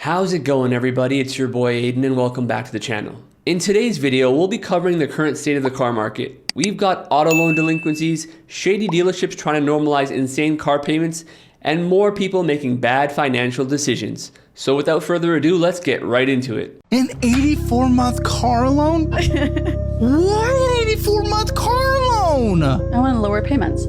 How's it going, everybody? It's your boy Aiden and welcome back to the channel. In today's video, we'll be covering the current state of the car market. We've got auto loan delinquencies, shady dealerships trying to normalize insane car payments, and more people making bad financial decisions. So without further ado, let's get right into it. An 84-month car loan? Why an 84-month car loan? I want to lower payments.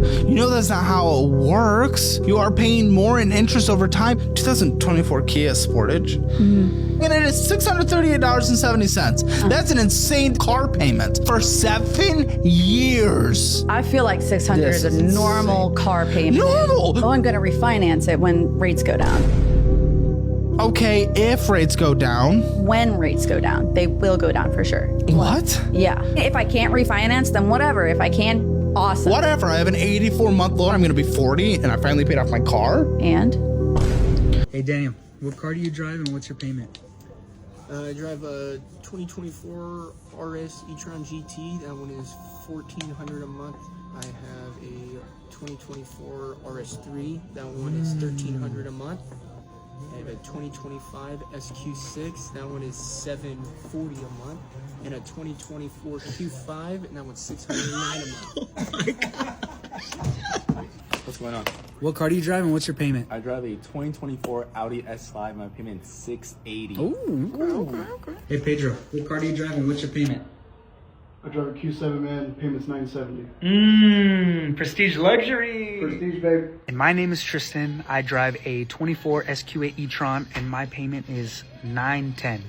You know that's not how it works. You are paying more in interest over time. 2024 Kia Sportage. And it is $638.70. That's an insane car payment for 7 years. I feel like 600 This is a is normal car payment. Normal? Oh, I'm going to refinance it when rates go down. Okay, if rates go down. When rates go down, they will go down for sure. What? Yeah. If I can't refinance, then whatever. If I can, awesome. Whatever. I have an 84-month loan. I'm going to be 40, and I finally paid off my car. And? Hey Daniel, what car do you drive and what's your payment? I drive a 2024 RS e-tron GT. That one is $1,400 a month. I have a 2024 RS3. That one is $1,300 a month. I have a 2025 SQ6. That one is $740 a month. And a 2024 Q5, and that one's $609 a month. Oh my god. What's going on? What car do you drive and what's your payment? I drive a 2024 Audi S5. My payment is $680. Okay. Hey Pedro, what car do you drive and what's your payment? I drive a Q7, man. Payment's $970. Prestige luxury. Prestige, babe. And my name is Tristan. I drive a 24 SQ8 e-tron and my payment is $910.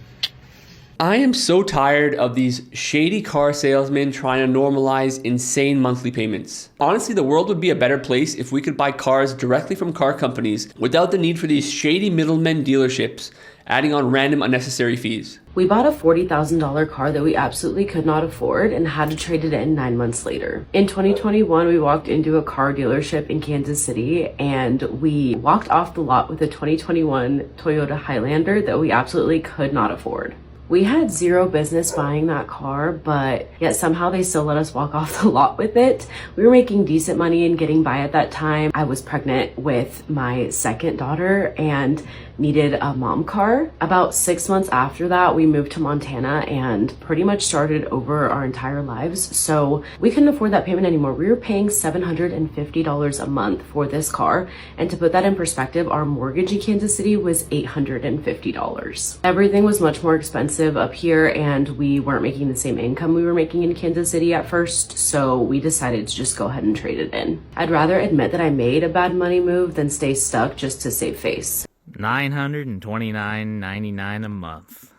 I am so tired of these shady car salesmen trying to normalize insane monthly payments. Honestly, the world would be a better place if we could buy cars directly from car companies without the need for these shady middlemen dealerships adding on random unnecessary fees. We bought a $40,000 car that we absolutely could not afford and had to trade it in 9 months later. In 2021, we walked into a car dealership in Kansas City and we walked off the lot with a 2021 Toyota Highlander that we absolutely could not afford. We had zero business buying that car, but yet somehow they still let us walk off the lot with it. We were making decent money and getting by at that time. I was pregnant with my second daughter and needed a mom car. About 6 months after that, we moved to Montana and pretty much started over our entire lives. So we couldn't afford that payment anymore. We were paying $750 a month for this car. And to put that in perspective, our mortgage in Kansas City was $850. Everything was much more expensive up here and we weren't making the same income we were making in Kansas City at first. So we decided to just go ahead and trade it in. I'd rather admit that I made a bad money move than stay stuck just to save face. $929.99 a month.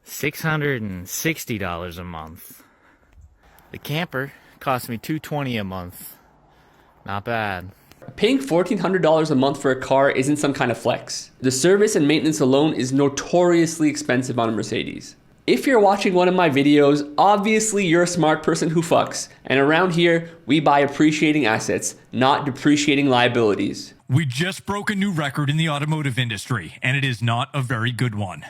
$660 a month. The camper cost me $220 a month. Not bad. Paying $1,400 a month for a car isn't some kind of flex. The service and maintenance alone is notoriously expensive on a Mercedes. If you're watching one of my videos, obviously you're a smart person who fucks. And around here, we buy appreciating assets, not depreciating liabilities. We just broke a new record in the automotive industry, and it is not a very good one.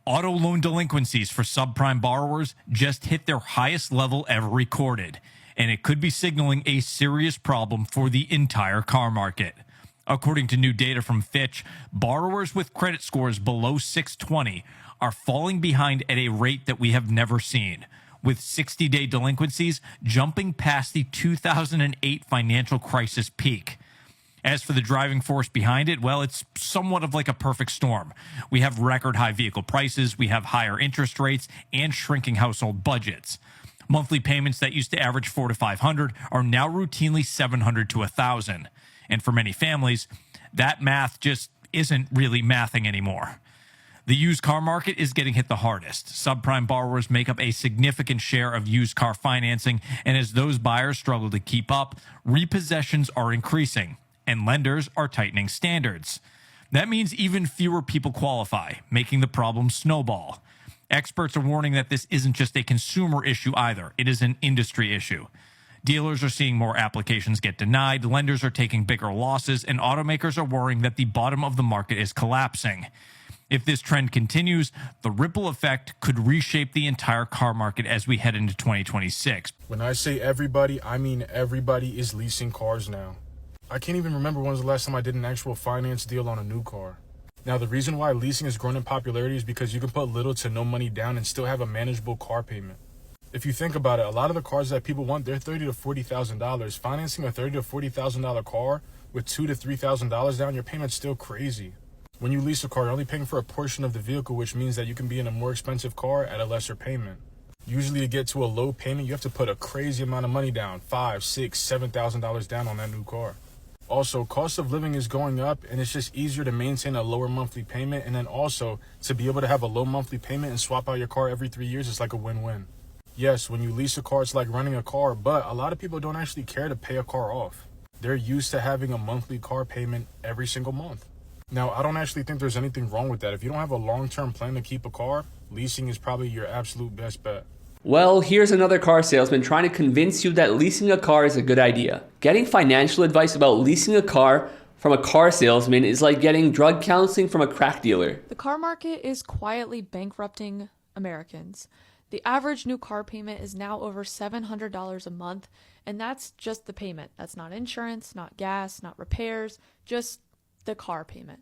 Auto loan delinquencies for subprime borrowers just hit their highest level ever recorded, and it could be signaling a serious problem for the entire car market. According to new data from Fitch, borrowers with credit scores below 620 are falling behind at a rate that we have never seen, with 60-day delinquencies jumping past the 2008 financial crisis peak. As for the driving force behind it, well, it's somewhat of like a perfect storm. We have record high vehicle prices, we have higher interest rates, and shrinking household budgets. Monthly payments that used to average $400 to $500 are now routinely $700 to $1,000. And for many families, that math just isn't really mathing anymore. The used car market is getting hit the hardest. Subprime borrowers make up a significant share of used car financing, and as those buyers struggle to keep up, repossessions are increasing, and lenders are tightening standards. That means even fewer people qualify, making the problem snowball. Experts are warning that this isn't just a consumer issue either, it is an industry issue. Dealers are seeing more applications get denied, lenders are taking bigger losses, and automakers are worrying that the bottom of the market is collapsing. If this trend continues, the ripple effect could reshape the entire car market as we head into 2026. When I say everybody, I mean everybody is leasing cars now. I can't even remember when was the last time I did an actual finance deal on a new car. Now, the reason why leasing has grown in popularity is because you can put little to no money down and still have a manageable car payment. If you think about it, a lot of the cars that people want, they're $30,000 to $40,000. Financing a $30,000 to $40,000 car with $2,000 to $3,000 down, your payment's still crazy. When you lease a car, you're only paying for a portion of the vehicle, which means that you can be in a more expensive car at a lesser payment. Usually to get to a low payment, you have to put a crazy amount of money down, $5,000, $6,000, $7,000 down on that new car. Also, cost of living is going up, and it's just easier to maintain a lower monthly payment. And then also, to be able to have a low monthly payment and swap out your car every 3 years is like a win-win. Yes, when you lease a car, it's like renting a car, but a lot of people don't actually care to pay a car off. They're used to having a monthly car payment every single month. Now, I don't actually think there's anything wrong with that. If you don't have a long-term plan to keep a car, leasing is probably your absolute best bet. Well, here's another car salesman trying to convince you that leasing a car is a good idea. Getting financial advice about leasing a car from a car salesman is like getting drug counseling from a crack dealer. The car market is quietly bankrupting Americans. The average new car payment is now over $700 a month, and that's just the payment. That's not insurance, not gas, not repairs, just the car payment.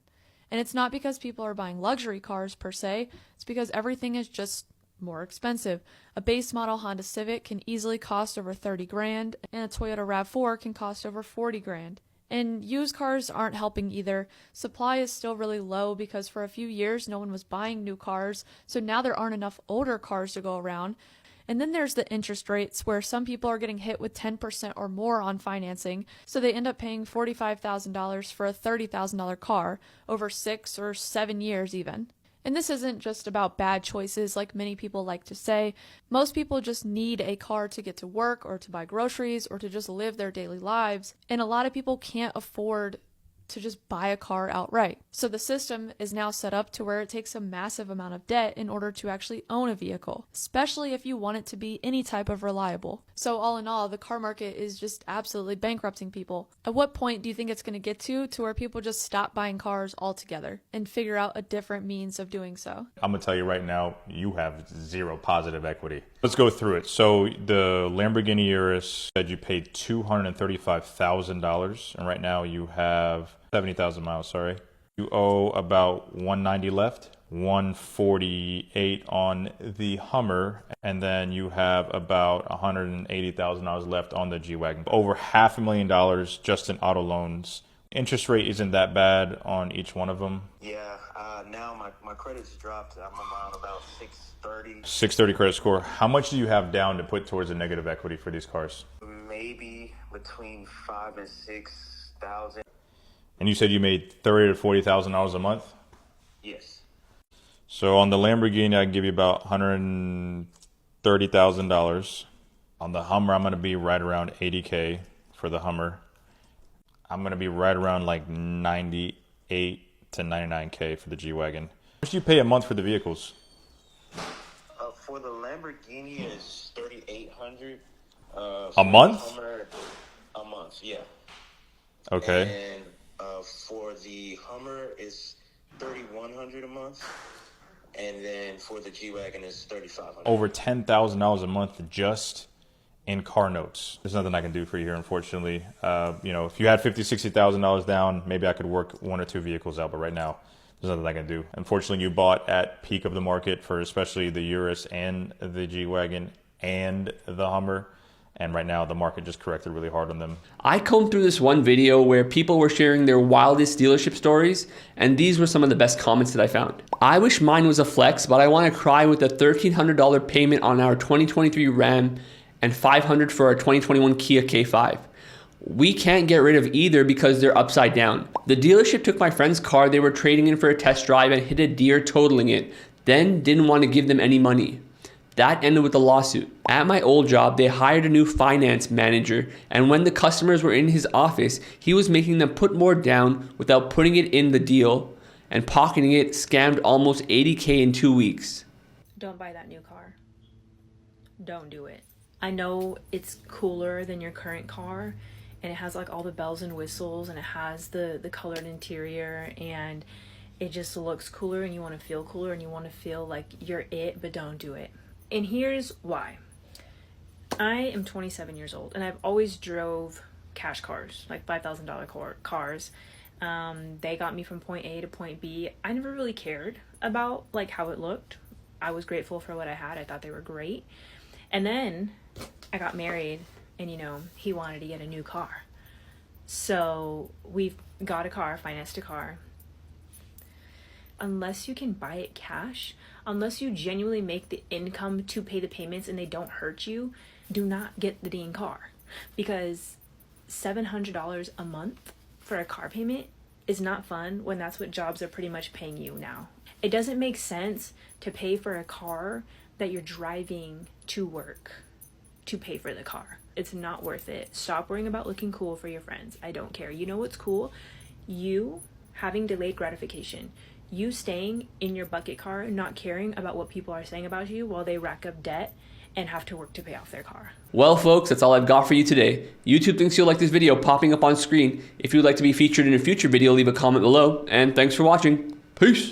And it's not because people are buying luxury cars per se, it's because everything is just more expensive. A base model Honda Civic can easily cost over 30 grand, and a Toyota RAV4 can cost over 40 grand. And used cars aren't helping either. Supply is still really low because for a few years no one was buying new cars, so now there aren't enough older cars to go around. And then there's the interest rates where some people are getting hit with 10% or more on financing, so they end up paying $45,000 for a $30,000 car over 6 or 7 years even. And this isn't just about bad choices like many people like to say. Most people just need a car to get to work or to buy groceries or to just live their daily lives. And a lot of people can't afford to just buy a car outright. So the system is now set up to where it takes a massive amount of debt in order to actually own a vehicle, especially if you want it to be any type of reliable. So all in all, the car market is just absolutely bankrupting people. At what point do you think it's going to get to where people just stop buying cars altogether and figure out a different means of doing so? I'm going to tell you right now, you have zero positive equity. Let's go through it. So the Lamborghini Urus said you paid $235,000, and right now you have 70,000 miles, sorry. You owe about 190 left, 148 on the Hummer, and then you have about $180,000 left on the G-Wagon. Over $500,000 just in auto loans. Interest rate isn't that bad on each one of them. Yeah, now my credit's dropped. I'm around about 630. 630 credit score. How much do you have down to put towards a negative equity for these cars? Maybe between $5,000 and $6,000. And you said you made $30,000 to $40,000 a month? Yes. So on the Lamborghini, I can give you about $130,000. On the Hummer, I'm going to be right around $80K for the Hummer. I'm going to be right around like $98 to $99K for the G-Wagon. How much do you pay a month for the vehicles? For the Lamborghini, it's $3,800. A month? Hummer, a month, yeah. Okay. And for the Hummer, it's $3,100 a month. And then for the G-Wagon, it's $3,500. Over $10,000 a month just in car notes. There's nothing I can do for you here, unfortunately. If you had $50,000, $60,000 down, maybe I could work one or two vehicles out, but right now, there's nothing I can do. Unfortunately, you bought at peak of the market for especially the Urus and the G-Wagon and the Hummer. And right now, the market just corrected really hard on them. I combed through this one video where people were sharing their wildest dealership stories, and these were some of the best comments that I found. I wish mine was a flex, but I want to cry with a $1,300 payment on our 2023 Ram and $500 for our 2021 Kia K5. We can't get rid of either because they're upside down. The dealership took my friend's car they were trading in for a test drive and hit a deer totaling it, then didn't want to give them any money. That ended with a lawsuit. At my old job, they hired a new finance manager, and when the customers were in his office, he was making them put more down without putting it in the deal, and pocketing it, scammed almost $80K in 2 weeks. Don't buy that new car. Don't do it. I know it's cooler than your current car, and it has like all the bells and whistles, and it has the colored interior, and it just looks cooler, and you want to feel cooler, and you want to feel like you're it, but don't do it. And here's why. I am 27 years old, and I've always drove cash cars, like $5,000 cars. They got me from point A to point B. I never really cared about like how it looked. I was grateful for what I had. I thought they were great. And then I got married, and you know, he wanted to get a new car. So we've got a car, financed a car. Unless you can buy it cash, unless you genuinely make the income to pay the payments and they don't hurt you, do not get the dang car. Because $700 a month for a car payment is not fun when that's what jobs are pretty much paying you now. It doesn't make sense to pay for a car that you're driving to work to pay for the car. It's not worth it. Stop worrying about looking cool for your friends. I don't care. You know what's cool? You having delayed gratification. You staying in your bucket car, not caring about what people are saying about you while they rack up debt and have to work to pay off their car. Well, folks, that's all I've got for you today. YouTube thinks you'll like this video popping up on screen. If you'd like to be featured in a future video, leave a comment below. And thanks for watching. Peace.